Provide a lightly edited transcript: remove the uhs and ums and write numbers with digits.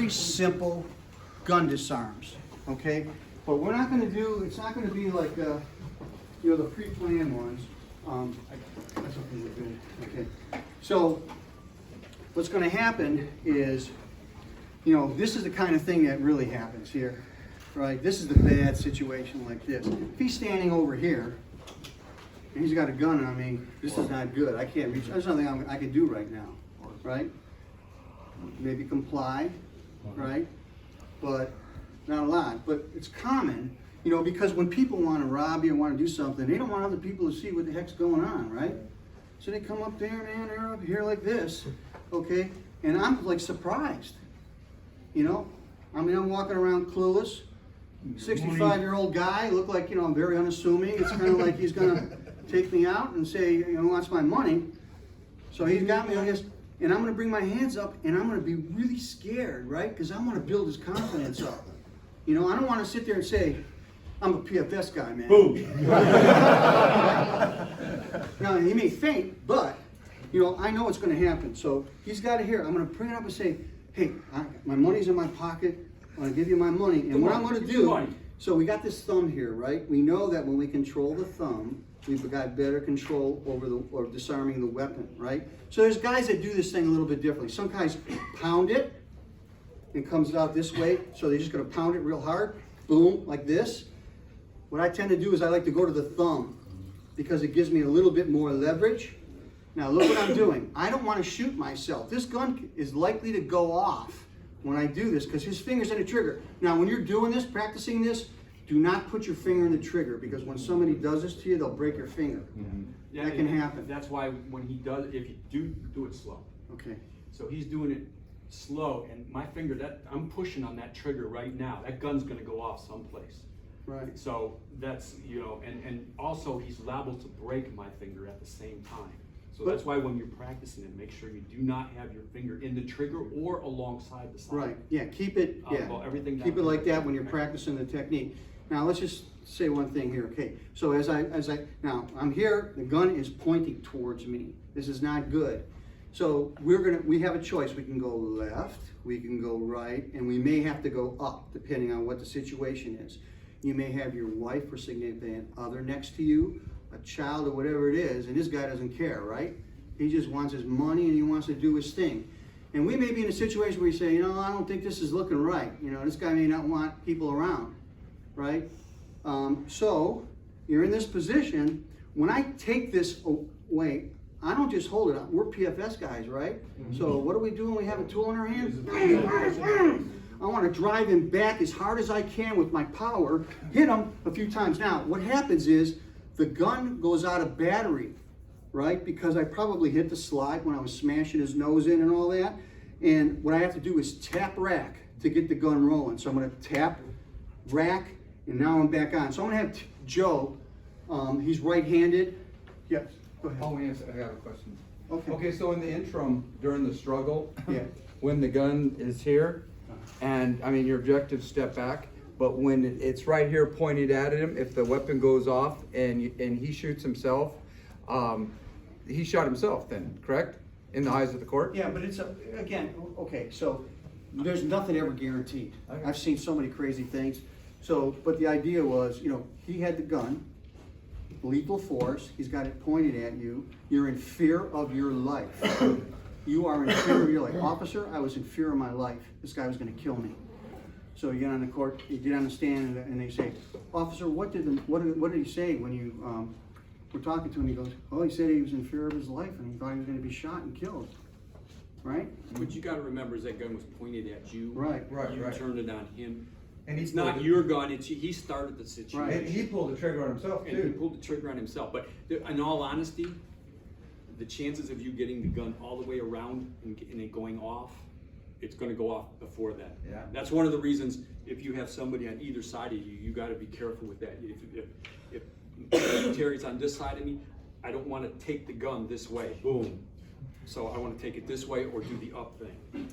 very simple gun disarms, okay? But we're not gonna do, it's not gonna be like, you know, the pre-planned ones. That's okay, we're good, okay. So, what's gonna happen is, you know, this is the kind of thing that really happens here, right? This is the bad situation like this. If he's standing over here, and he's got a gun on me, this is not good. I can't reach, there's nothing I can do right now, right? Maybe comply, right? But not a lot. But it's common, you know, because when people want to rob you and want to do something, they don't want other people to see what the heck's going on, right? So they come up there, man, they're up here like this, okay? And I'm like surprised, you know? I mean, I'm walking around clueless, 65-year-old guy, look like, you know, I'm very unassuming. It's kind of like he's gonna take me out and say, you know, wants my money. So he's got me, I guess, and I'm gonna bring my hands up and I'm gonna be really scared, right? Because I wanna build his confidence up. You know, I don't wanna sit there and say, I'm a PFS guy, man. Boom. Now, he may faint, but, you know, I know what's gonna happen. So he's got it here. I'm gonna bring it up and say, hey, my money's in my pocket. I'm gonna give you my money. And what I'm gonna do, so we got this thumb here, right? We know that when we control the thumb, we've got better control over or disarming the weapon, right? So there's guys that do this thing a little bit differently. Some guys pound it, and comes out this way, so they're just gonna pound it real hard, boom, like this. What I tend to do is I like to go to the thumb, because it gives me a little bit more leverage. Now look what I'm doing. I don't wanna shoot myself. This gun is likely to go off when I do this, because his finger's in the trigger. Now when you're doing this, practicing this, do not put your finger in the trigger, because when somebody does this to you, they'll break your finger. Yeah, that can happen. That's why when he does, if you do it slow. Okay. So he's doing it slow, and my finger, that I'm pushing on that trigger right now. That gun's gonna go off someplace. Right. So that's, you know, and also he's liable to break my finger at the same time. So that's why when you're practicing it, make sure you do not have your finger in the trigger or alongside the side. Right, yeah, keep it, yeah. Well, everything Keep it down. like that when you're practicing the technique. Now, let's just say one thing here, okay? So now, I'm here, the gun is pointing towards me. This is not good. So we have a choice. We can go left, we can go right, and we may have to go up, depending on what the situation is. You may have your wife or significant other next to you, a child or whatever it is, and this guy doesn't care, right? He just wants his money and he wants to do his thing. And we may be in a situation where you say, you know, I don't think this is looking right. You know, this guy may not want people around, right? So you're in this position. When I take this away, I don't just hold it up. We're PFS guys, right? So what do we do when we have a tool in our hand? I want to drive him back as hard as I can with my power, hit him a few times. Now, what happens is the gun goes out of battery, right? Because I probably hit the slide when I was smashing his nose in and all that. And what I have to do is tap rack to get the gun rolling. So I'm going to tap rack, and now I'm back on. So I'm going to have Joe, he's right-handed. Yes, go ahead. Oh, yes, I have a question. Okay. Okay, so in the interim, during the struggle, Yeah. when the gun is here, and I mean, your objectives step back, but when it's right here pointed at him, if the weapon goes off and he shoots himself, he shot himself then, correct? In the eyes of the court? Yeah, but it's, again, okay, so there's nothing ever guaranteed. Okay. I've seen so many crazy things. So, but the idea was, you know, he had the gun, lethal force, he's got it pointed at you, you're in fear of your life. You are in fear of your life. Officer, I was in fear of my life. This guy was gonna kill me. So you get on the court, you get on the stand, and they say, officer, what did he say when you were talking to him? He goes, oh, he said he was in fear of his life and he thought he was gonna be shot and killed, right? What you gotta remember is that gun was pointed at you. Right. You turned it on him. And It's not your gun, it's he started the situation. Right. And he pulled the trigger on himself And he too. pulled the trigger on himself. But in all honesty, the chances of you getting the gun all the way around and it going off, it's gonna go off before that. Yeah. That's one of the reasons, if you have somebody on either side of you, you gotta be careful with that. If Terry's on this side of me, I don't wanna take the gun this way, boom. So I wanna take it this way or do the up thing.